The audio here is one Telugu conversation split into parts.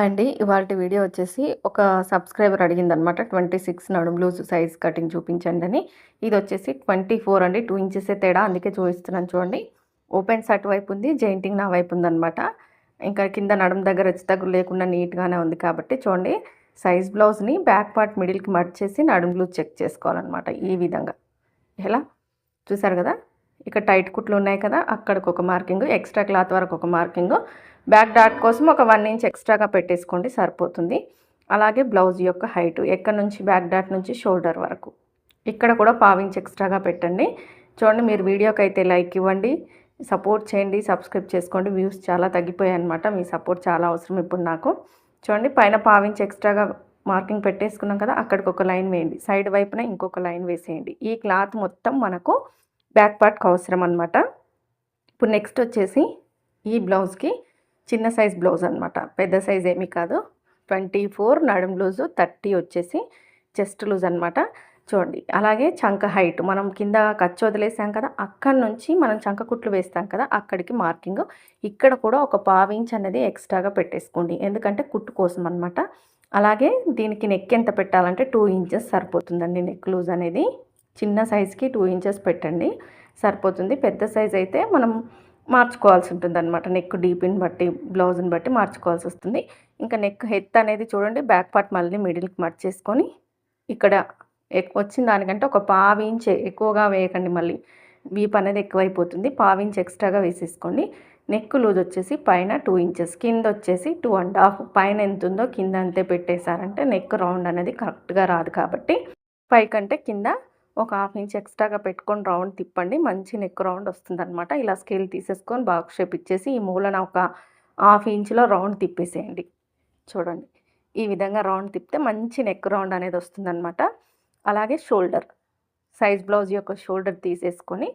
అండి. ఇవాల్టి వీడియో వచ్చేసి ఒక సబ్స్క్రైబర్ అడిగిందనమాట. 26 నడుం లూజ్ సైజ్ కటింగ్ చూపించండని. ఇదొచ్చేసి 24 అండి. 2 ఇంచెసే తేడా. అందుకే చూపిస్తున్నాను చూడండి. ఓపెన్స్ అటువైపు ఉంది. జెయింటింగ్ నా వైపు ఉందనమాట. ఇంకా కింద నడుం దగ్గర హెచ్చుతగ్గులు లేకుండా నీట్‌గానే ఉంది కాబట్టి చూడండి. సైజ్ బ్లౌజ్‌ని బ్యాక్ పార్ట్ మిడిల్‌కి మడిచేసి నడుం లూజ్ చెక్ చేసుకోవాలనమాట. ఈ విధంగా. ఎలా చూసారు కదా! ఇక్కడ టైట్ కుట్లు ఉన్నాయి కదా! అక్కడికొక మార్కింగు, ఎక్స్ట్రా క్లాత్ వరకు ఒక మార్కింగు, బ్యాక్ డాట్ కోసం ఒక 1 ఇంచ్ ఎక్స్ట్రాగా పెట్టేసుకోండి సరిపోతుంది. అలాగే బ్లౌజ్ యొక్క హైటు ఎక్కడి నుంచి బ్యాక్ డాట్ నుంచి షోల్డర్ వరకు ఇక్కడ కూడా పావించ్ ఎక్స్ట్రాగా పెట్టండి. చూడండి మీరు వీడియోకి అయితే లైక్ ఇవ్వండి, సపోర్ట్ చేయండి, సబ్స్క్రైబ్ చేసుకోండి. వ్యూస్ చాలా తగ్గిపోయాయి అనమాట. మీ సపోర్ట్ చాలా అవసరం ఇప్పుడు నాకు. చూడండి పైన పావించ్ ఎక్స్ట్రాగా మార్కింగ్ పెట్టేసుకున్నాం కదా, అక్కడికి ఒక లైన్ వేయండి. సైడ్ వైపున ఇంకొక లైన్ వేసేయండి. ఈ క్లాత్ మొత్తం మనకు బ్యాక్ పార్ట్కి అవసరం అనమాట. ఇప్పుడు నెక్స్ట్ వచ్చేసి ఈ బ్లౌజ్కి చిన్న సైజ్ బ్లౌజ్ అనమాట, పెద్ద సైజ్ ఏమీ కాదు. 24 నడుం లూజు, 30 వచ్చేసి చెస్ట్ లూజ్ అనమాట. చూడండి అలాగే చంక హైట్ మనం కింద ఖర్చు వదిలేసాం కదా, అక్కడి నుంచి మనం చంక కుట్లు వేస్తాం కదా, అక్కడికి మార్కింగ్. ఇక్కడ కూడా ఒక పావించ్ అనేది ఎక్స్ట్రాగా పెట్టేసుకోండి, ఎందుకంటే కుట్టు కోసం అనమాట. అలాగే దీనికి నెక్ ఎంత పెట్టాలంటే 2 ఇంచెస్ సరిపోతుందండి. నెక్ లూజ్ అనేది చిన్న సైజ్కి 2 ఇంచెస్ పెట్టండి సరిపోతుంది. పెద్ద సైజ్ అయితే మనం మార్చుకోవాల్సి ఉంటుంది అనమాట. నెక్ డీప్ని బట్టి బ్లౌజ్ని బట్టి మార్చుకోవాల్సి వస్తుంది. ఇంకా నెక్ హెత్ అనేది చూడండి, బ్యాక్ పార్ట్ మళ్ళీ మిడిల్కి మర్చేసుకొని ఇక్కడ వచ్చిన దానికంటే ఒక పావించ్ ఎక్కువగా వేయకండి. మళ్ళీ వీప్ అనేది ఎక్కువైపోతుంది. పావించ్ ఎక్స్ట్రాగా వేసేసుకోండి. నెక్ లూజ్ వచ్చేసి పైన 2 ఇంచెస్, కింద వచ్చేసి 2.5. పైన ఎంత ఉందో కింద అంతే పెట్టేశారంటే నెక్ రౌండ్ అనేది కరెక్ట్గా రాదు కాబట్టి పైకంటే కింద ఒక 1/2 ఇంచ్ ఎక్స్ట్రాగా పెట్టుకొని రౌండ్ తిప్పండి. మంచి నెక్ రౌండ్ వస్తుందన్నమాట. ఇలా స్కేల్ తీసేసుకొని బాక్స్ షేప్ ఇచ్చేసి ఈ మూలన ఒక 1/2 ఇంచ్లో రౌండ్ తిప్పేసేయండి. చూడండి ఈ విధంగా రౌండ్ తిప్పితే మంచి నెక్ రౌండ్ అనేది వస్తుందన్నమాట. అలాగే షోల్డర్ సైజ్ బ్లౌజ్ యొక్క షోల్డర్ తీసేసుకొని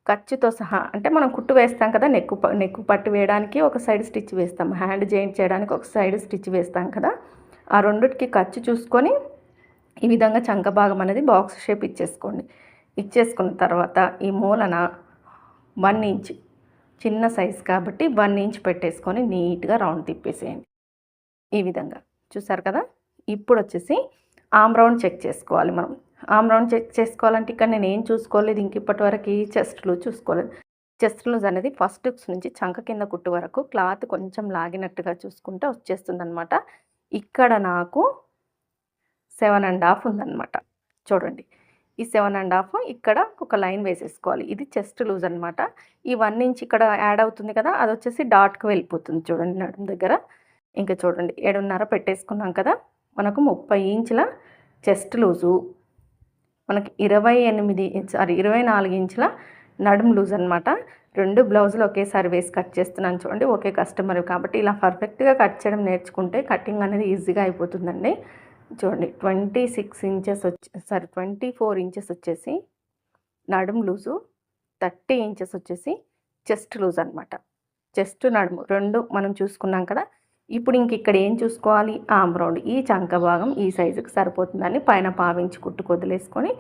ఖర్చుతో సహా, అంటే మనం కుట్టు వేస్తాం కదా, నెక్కు పట్టు వేయడానికి ఒక సైడ్ స్టిచ్ వేస్తాం, హ్యాండ్ జాయింట్ చేయడానికి ఒక సైడ్ స్టిచ్ వేస్తాం కదా, ఆ రెండిటికి ఖర్చు చూసుకొని ఈ విధంగా చంక భాగం అనేది బాక్స్ షేప్ ఇచ్చేసుకోండి. ఇచ్చేసుకున్న తర్వాత ఈ మూలన 1 ఇంచ్, చిన్న సైజ్ కాబట్టి 1 ఇంచ్ పెట్టేసుకొని నీట్గా రౌండ్ తిప్పేసేయండి. ఈ విధంగా చూసారు కదా. ఇప్పుడు వచ్చేసి ఆమ్ రౌండ్ చెక్ చేసుకోవాలి మనం. ఆమ్ రౌండ్ చెక్ చేసుకోవాలంటే ఇక్కడ నేను ఏం చూసుకోలేదు, ఇంక ఇప్పటి వరకు చెస్ట్ లూజ్ చూసుకోలేదు. చెస్ట్ లూజ్ అనేది ఫస్ట్ నుంచి చంక కింద కుట్టు వరకు క్లాత్ కొంచెం లాగినట్టుగా చూసుకుంటే వచ్చేస్తుంది అనమాట. ఇక్కడ నాకు 7.5 ఉందన్నమాట. చూడండి ఈ 7.5 ఇక్కడ ఒక లైన్ వేసేసుకోవాలి. ఇది చెస్ట్ లూజ్ అనమాట. ఈ 1 ఇంచ్ ఇక్కడ యాడ్ అవుతుంది కదా, అది వచ్చేసి డాట్కి వెళ్ళిపోతుంది చూడండి నడుం దగ్గర. ఇంకా చూడండి 7.5 పెట్టేసుకున్నాం కదా, మనకు 30 ఇంచుల చెస్ట్ లూజు, మనకి 24 ఇంచుల నడుం లూజ్ అనమాట. 2 బ్లౌజులు ఒకేసారి వేసి కట్ చేస్తున్నాను చూడండి. ఒకే కస్టమర్ కాబట్టి ఇలా పర్ఫెక్ట్గా కట్ చేయడం నేర్చుకుంటే కటింగ్ అనేది ఈజీగా అయిపోతుందండి. చూడండి 24 ఇంచెస్ వచ్చేసి నడుము లూజు, 30 ఇంచెస్ వచ్చేసి చెస్ట్ లూజ్ అనమాట. చెస్ట్ నడుము 2 మనం చూసుకున్నాం కదా. ఇప్పుడు ఇంక ఇక్కడ ఏం చూసుకోవాలి, ఆమ్ రౌండ్. ఈ చంక భాగం ఈ సైజుకి సరిపోతుందని పైన పావించి కుట్టు వదిలేసుకొని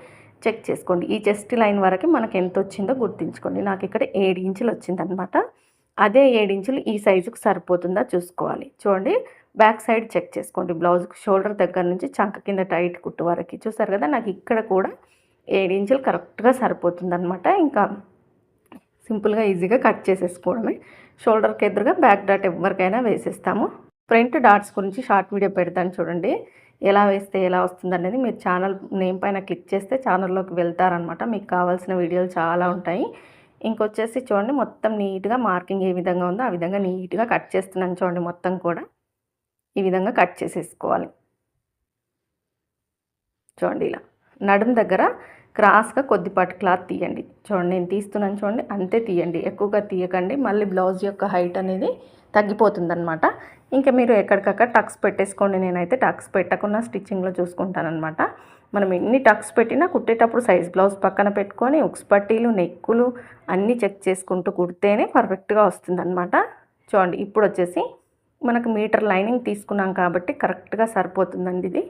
చెక్ చేసుకోండి. ఈ చెస్ట్ లైన్ వరకు మనకు ఎంత వచ్చిందో గుర్తుంచుకోండి. నాకు ఇక్కడ 7 ఇంచులు వచ్చిందనమాట. అదే 7 ఇంచులు ఈ సైజుకి సరిపోతుందా చూసుకోవాలి. చూడండి బ్యాక్ సైడ్ చెక్ చేసుకోండి. బ్లౌజ్కి షోల్డర్ దగ్గర నుంచి చంక కింద టైట్ కుట్టు వరకు చూసారు కదా, నాకు ఇక్కడ కూడా 7 ఇంచులు కరెక్ట్గా సరిపోతుందనమాట. ఇంకా సింపుల్గా ఈజీగా కట్ చేసేసుకోవడమే. షోల్డర్కి ఎదురుగా బ్యాక్ డాట్ ఎవరికైనా వేసేస్తాము. ఫ్రంట్ డాట్స్ గురించి షార్ట్ వీడియో పెడతాను చూడండి, ఎలా వేస్తే ఎలా వస్తుందనేది. మీరు ఛానల్ నేమ్ పైన క్లిక్ చేస్తే ఛానల్లోకి వెళ్తారనమాట. మీకు కావాల్సిన వీడియోలు చాలా ఉంటాయి. ఇంకొచ్చేసి చూడండి మొత్తం నీట్గా మార్కింగ్ ఏ విధంగా ఉందో ఆ విధంగా నీట్గా కట్ చేస్తున్నాను చూడండి. మొత్తం కూడా ఈ విధంగా కట్ చేసేసుకోవాలి. చూడండి ఇలా నడుము దగ్గర క్రాస్గా కొద్దిపాటి క్లాత్ తీయండి. చూడండి నేను తీస్తున్నాను చూడండి, అంతే తీయండి, ఎక్కువగా తీయకండి. మళ్ళీ బ్లౌజ్ యొక్క హైట్ అనేది తగ్గిపోతుందన్నమాట. ఇంకా మీరు ఎక్కడికక్కడ టక్స్ పెట్టేసుకోండి. నేనైతే టక్స్ పెట్టకుండా స్టిచ్చింగ్లో చూసుకుంటానమాట. మనం ఎన్ని టక్స్ పెట్టినా కుట్టేటప్పుడు సైజ్ బ్లౌజ్ పక్కన పెట్టుకొని ఉక్స్ పట్టీలు, నెక్కులు అన్నీ చెక్ చేసుకుంటూ కుడితేనే పర్ఫెక్ట్గా వస్తుందన్నమాట. చూడండి ఇప్పుడు వచ్చేసి మనకు మీటర్ లైనింగ్ తీసుకున్నాం కాబట్టి కరెక్ట్గా సరిపోతుందండి ఇది.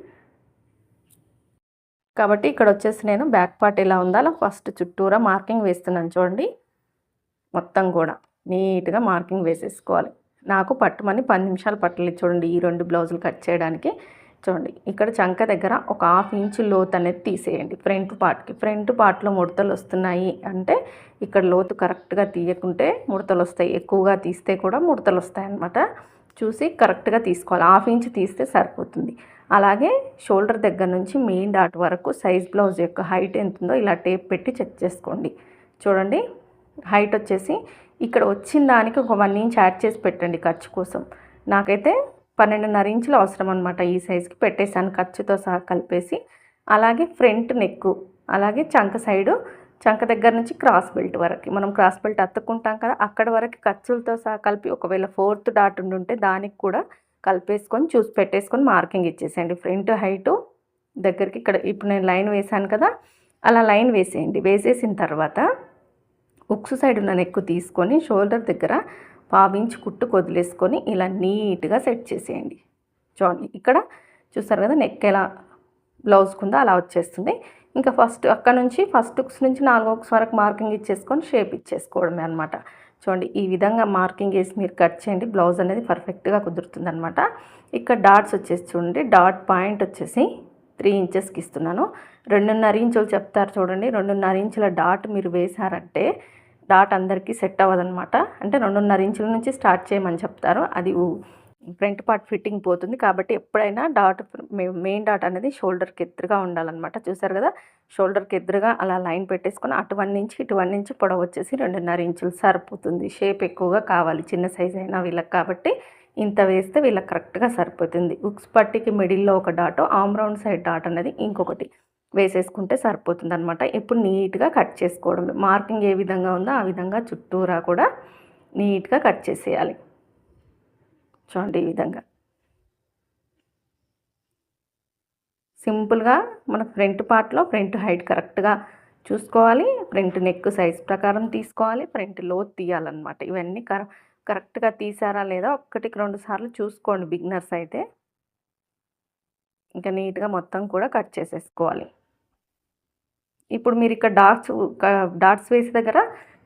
కాబట్టి ఇక్కడ వచ్చేసి నేను బ్యాక్ పార్ట్ ఎలా ఉందో అలా ఫస్ట్ చుట్టూరా మార్కింగ్ వేస్తున్నాను చూడండి. మొత్తం కూడా నీట్గా మార్కింగ్ వేసేసుకోవాలి. నాకు పట్టుమని 10 నిమిషాలు పట్టలేదు చూడండి ఈ 2 బ్లౌజులు కట్ చేయడానికి. చూడండి ఇక్కడ చంక దగ్గర ఒక హాఫ్ ఇంచు లోతు అనేది తీసేయండి ఫ్రంట్ పార్ట్లో ముడతలు వస్తున్నాయి అంటే ఇక్కడ లోతు కరెక్ట్గా తీయకుంటే ముడతలు వస్తాయి, ఎక్కువగా తీస్తే కూడా ముడతలు వస్తాయి అన్నమాట. చూసి కరెక్ట్గా తీసుకోవాలి, హాఫ్ ఇంచ్ తీస్తే సరిపోతుంది. అలాగే షోల్డర్ దగ్గర నుంచి మెయిన్ డాట్ వరకు సైజ్ బ్లౌజ్ యొక్క హైట్ ఎంత ఉందో ఇలా టేప్ పెట్టి చెక్ చేసుకోండి. చూడండి హైట్ వచ్చేసి ఇక్కడ వచ్చిన దానికి ఒక 1 ఇంచ్ యాడ్ చేసి పెట్టండి ఖర్చు కోసం. నాకైతే 12.5 ఇంచులు అవసరం అనమాట, ఈ సైజుకి పెట్టేశాను ఖర్చుతో సహా కలిపేసి. అలాగే ఫ్రంట్ నెక్, అలాగే చంక సైడు, చంక దగ్గర నుంచి క్రాస్ బెల్ట్ వరకు మనం క్రాస్ బెల్ట్ అత్తుకుంటాం కదా, అక్కడ వరకు ఖర్చులతో సహా కలిపి ఒకవేళ 4th డాట్ ఉంటే దానికి కూడా కలిపేసుకొని చూసి పెట్టేసుకొని మార్కింగ్ ఇచ్చేసేయండి. ఫ్రంట్ హైటు దగ్గరికి ఇక్కడ ఇప్పుడు నేను లైన్ వేసాను కదా, అలా లైన్ వేసేయండి. వేసేసిన తర్వాత ఉక్సు సైడ్ ఉన్న నెక్ తీసుకొని షోల్డర్ దగ్గర 1/2 ఇంచ్ కుట్టు వదిలేసుకొని ఇలా నీట్గా సెట్ చేసేయండి. చూడండి ఇక్కడ చూస్తారు కదా నెక్ ఎలా బ్లౌజ్కుందో అలా వచ్చేస్తుంది. ఇంకా అక్కడ నుంచి ఫస్ట్ ఉక్స్ నుంచి 4 ఉక్స్ వరకు మార్కింగ్ ఇచ్చేసుకొని షేప్ ఇచ్చేసుకోవడమే అనమాట. చూడండి ఈ విధంగా మార్కింగ్ వేసి మీరు కట్ చేయండి, బ్లౌజ్ అనేది పర్ఫెక్ట్గా కుదురుతుంది అనమాట. ఇక్కడ డాట్స్ వచ్చేసి చూడండి, డాట్ పాయింట్ వచ్చేసి 3 ఇంచెస్కి ఇస్తున్నాను. 2.5 ఇంచులు చెప్తారు చూడండి, 2.5 ఇంచుల డాట్ మీరు వేశారంటే డాట్ అందరికీ సెట్ అవ్వదనమాట. అంటే 2.5 ఇంచుల నుంచి స్టార్ట్ చేయమని చెప్తారు, అది ఫ్రంట్ పార్ట్ ఫిట్టింగ్ పోతుంది. కాబట్టి ఎప్పుడైనా డాట్ మెయిన్ డాట్ అనేది షోల్డర్కి ఎదురుగా ఉండాలన్నమాట. చూసారు కదా షోల్డర్కి ఎదురుగా అలా లైన్ పెట్టేసుకొని అటు 1 ఇంచ్ ఇటు 1 ఇంచ్ పొడవు వచ్చేసి 2.5 ఇంచులు సరిపోతుంది. షేప్ ఎక్కువగా కావాలి చిన్న సైజ్ అయినా వీళ్ళకి, కాబట్టి ఇంత వేస్తే వీళ్ళకి కరెక్ట్గా సరిపోతుంది. ఉక్స్ పట్టికి మిడిల్లో ఒక dot, arm round side dot అనేది ఇంకొకటి వేసేసుకుంటే సరిపోతుంది అనమాట. ఇప్పుడు నీట్గా కట్ చేసుకోవడం, మార్కింగ్ ఏ విధంగా ఉందో ఆ విధంగా చుట్టూరా కూడా నీట్గా కట్ చేసేయాలి. చూడండి ఈ విధంగా సింపుల్గా మన ఫ్రంట్ పార్ట్లో ఫ్రంట్ హైట్ కరెక్ట్గా చూసుకోవాలి, ఫ్రంట్ నెక్ సైజ్ ప్రకారం తీసుకోవాలి, ఫ్రంట్ లోత్ తీయాలన్నమాట. ఇవన్నీ కరెక్ట్గా తీసారా లేదా 1-2 సార్లు చూసుకోండి బిగినర్స్ అయితే. ఇంకా నీట్గా మొత్తం కూడా కట్ చేసేసుకోవాలి. ఇప్పుడు మీరు ఇక్కడ డాట్స్ వేసే దగ్గర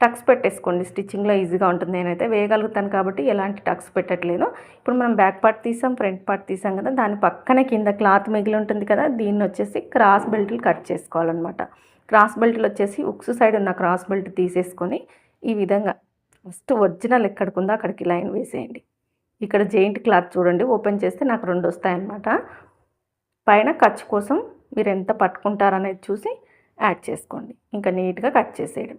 టక్స్ పెట్టేసుకోండి, స్టిచ్చింగ్లో ఈజీగా ఉంటుంది. నేనైతే వేయగలుగుతాను కాబట్టి ఎలాంటి టక్స్ పెట్టట్లేదు. ఇప్పుడు మనం బ్యాక్ పార్ట్ తీసాం, ఫ్రంట్ పార్ట్ తీసాం కదా, దాని పక్కనే కింద క్లాత్ మిగిలి ఉంటుంది కదా, దీన్ని వచ్చేసి క్రాస్ బెల్ట్లు కట్ చేసుకోవాలన్నమాట. క్రాస్ బెల్ట్లు వచ్చేసి ఉక్సు సైడ్ ఉన్న క్రాస్ బెల్ట్ తీసేసుకొని ఈ విధంగా ఫస్ట్ ఒరిజినల్ ఎక్కడికి ఉందో అక్కడికి లైన్ వేసేయండి. ఇక్కడ జెయింట్ క్లాత్ చూడండి, ఓపెన్ చేస్తే నాకు 2 వస్తాయన్నమాట. పైన ఖర్చు కోసం మీరు ఎంత పట్టుకుంటారనేది చూసి యాడ్ చేసుకోండి. ఇంకా నీట్గా కట్ చేసేయడం,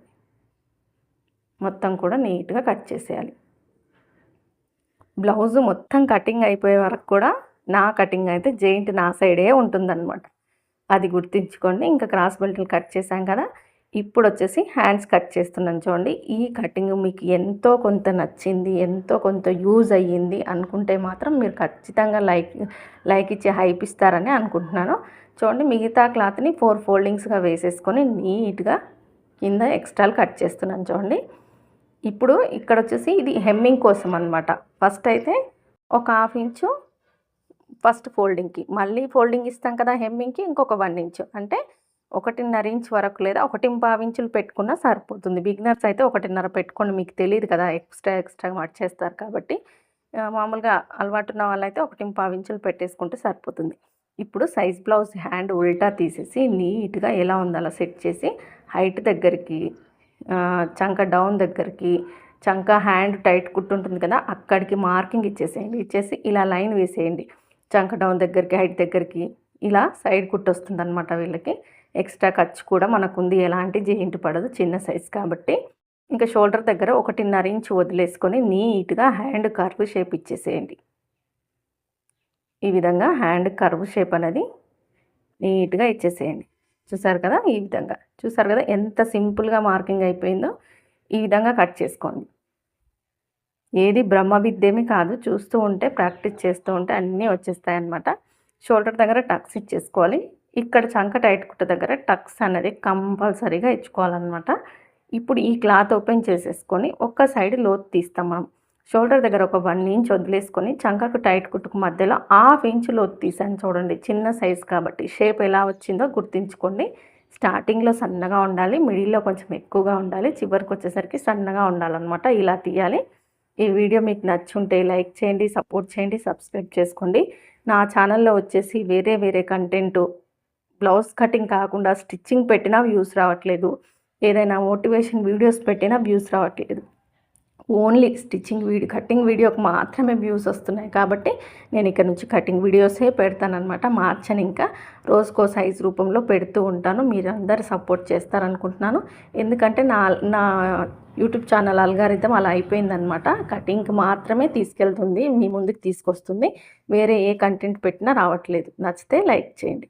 మొత్తం కూడా నీట్గా కట్ చేసేయాలి. బ్లౌజ్ మొత్తం కటింగ్ అయిపోయే వరకు కూడా నా కటింగ్ అయితే జెయింట్ నా సైడే ఉంటుందన్నమాట, అది గుర్తుంచుకోండి. ఇంకా క్రాస్ బెల్ట్లు కట్ చేశాం కదా, ఇప్పుడు వచ్చేసి హ్యాండ్స్ కట్ చేస్తున్నాను. చూడండి ఈ కటింగ్ మీకు ఎంతో కొంత నచ్చింది, ఎంతో కొంత యూజ్ అయ్యింది అనుకుంటే మాత్రం మీరు ఖచ్చితంగా లైక్ ఇచ్చి హైప్ ఇస్తారని అనుకుంటున్నాను. చూడండి మిగతా క్లాత్ని 4 ఫోల్డింగ్స్గా వేసేసుకొని నీట్గా కింద ఎక్స్ట్రాలు కట్ చేస్తున్నాను. చూడండి ఇప్పుడు ఇక్కడ వచ్చేసి ఇది హెమ్మింగ్ కోసం అనమాట. ఫస్ట్ అయితే ఒక 1/2 ఇంచు ఫస్ట్ ఫోల్డింగ్కి, మళ్ళీ ఫోల్డింగ్ ఇస్తాం కదా హెమ్మింగ్కి ఇంకొక 1 ఇంచు, అంటే 1.5 ఇంచ్ వరకు లేదా 1.25 ఇంచులు పెట్టుకున్నా సరిపోతుంది. బిగినర్స్ అయితే 1.5 పెట్టుకోండి, మీకు తెలియదు కదా ఎక్స్ట్రా మట్ చేస్తారు కాబట్టి. మామూలుగా అలవాటు ఉన్న వాళ్ళైతే 1.25 ఇంచులు పెట్టేసుకుంటే సరిపోతుంది. ఇప్పుడు సైజ్ బ్లౌజ్ హ్యాండ్ ఉల్టా తీసేసి నీట్గా ఎలా ఉందో అలా సెట్ చేసి హైట్ దగ్గరికి, చంక డౌన్ దగ్గరికి, చంక హ్యాండ్ టైట్ కుట్టు ఉంటుంది కదా అక్కడికి మార్కింగ్ ఇచ్చేసేయండి. ఇచ్చేసి ఇలా లైన్ వేసేయండి. చంక డౌన్ దగ్గరికి, హైట్ దగ్గరికి ఇలా సైడ్ కుట్టు వస్తుంది అనమాట. వీళ్ళకి ఎక్స్ట్రా ఖర్చు కూడా మనకుంది, ఎలాంటి జెయింట్ పడదు, చిన్న సైజ్ కాబట్టి. ఇంకా షోల్డర్ దగ్గర 1.5 ఇంచ్ వదిలేసుకొని నీట్గా హ్యాండ్ కర్వ్ షేప్ ఇచ్చేసేయండి. ఈ విధంగా హ్యాండ్ కర్వ్ షేప్ అనేది నీట్గా ఇచ్చేసేయండి. చూసారు కదా ఈ విధంగా, చూసారు కదా ఎంత సింపుల్గా మార్కింగ్ అయిపోయిందో. ఈ విధంగా కట్ చేసుకోండి. ఏది బ్రహ్మ విద్యేమీ కాదు, చూస్తూ ఉంటే ప్రాక్టీస్ చేస్తూ ఉంటే అన్నీ వచ్చేస్తాయి అన్నమాట. షోల్డర్ దగ్గర టక్స్ ఇచ్చేసుకోవాలి. ఇక్కడ చంక టైట్ కుట్ట దగ్గర టక్స్ అనేది కంపల్సరీగా ఇచ్చుకోవాలన్నమాట. ఇప్పుడు ఈ క్లాత్ ఓపెన్ చేసేసుకొని ఒక్క సైడ్ లోతు తీస్తాం మనం. షోల్డర్ దగ్గర ఒక 1 ఇంచ్ వదిలేసుకొని చంకకు టైట్ కుట్టుకు మధ్యలో 1/2 ఇంచ్ లోతు తీసాను. చూడండి చిన్న సైజ్ కాబట్టి షేప్ ఎలా వచ్చిందో గుర్తుంచుకోండి. స్టార్టింగ్లో సన్నగా ఉండాలి, మిడిల్లో కొంచెం ఎక్కువగా ఉండాలి, చివరికి వచ్చేసరికి సన్నగా ఉండాలన్నమాట. ఇలా తీయాలి. ఈ వీడియో మీకు నచ్చుంటే లైక్ చేయండి, సపోర్ట్ చేయండి, సబ్స్క్రైబ్ చేసుకోండి. నా ఛానల్లో వచ్చేసి వేరే వేరే కంటెంటు బ్లౌజ్ కటింగ్ కాకుండా స్టిచ్చింగ్ పెట్టినా వ్యూస్ రావట్లేదు. ఏదైనా మోటివేషన్ వీడియోస్ పెట్టినా వ్యూస్ రావట్లేదు. ఓన్లీ స్టిచ్చింగ్ వీడియో కటింగ్ వీడియోకి మాత్రమే వ్యూస్ వస్తున్నాయి. కాబట్టి నేను ఇక్కడ నుంచి కటింగ్ వీడియోసే పెడతానన్నమాట. మార్చని ఇంకా రోజుకో సైజ్ రూపంలో పెడుతూ ఉంటాను. మీరందరూ సపోర్ట్ చేస్తారనుకుంటున్నాను. ఎందుకంటే నా యూట్యూబ్ ఛానల్ అల్గారిథం అలా అయిపోయిందనమాట. కటింగ్కి మాత్రమే తీసుకెళ్తుంది, మీ ముందుకు తీసుకొస్తుంది. వేరే ఏ కంటెంట్ పెట్టినా రావట్లేదు. నచ్చితే లైక్ చేయండి.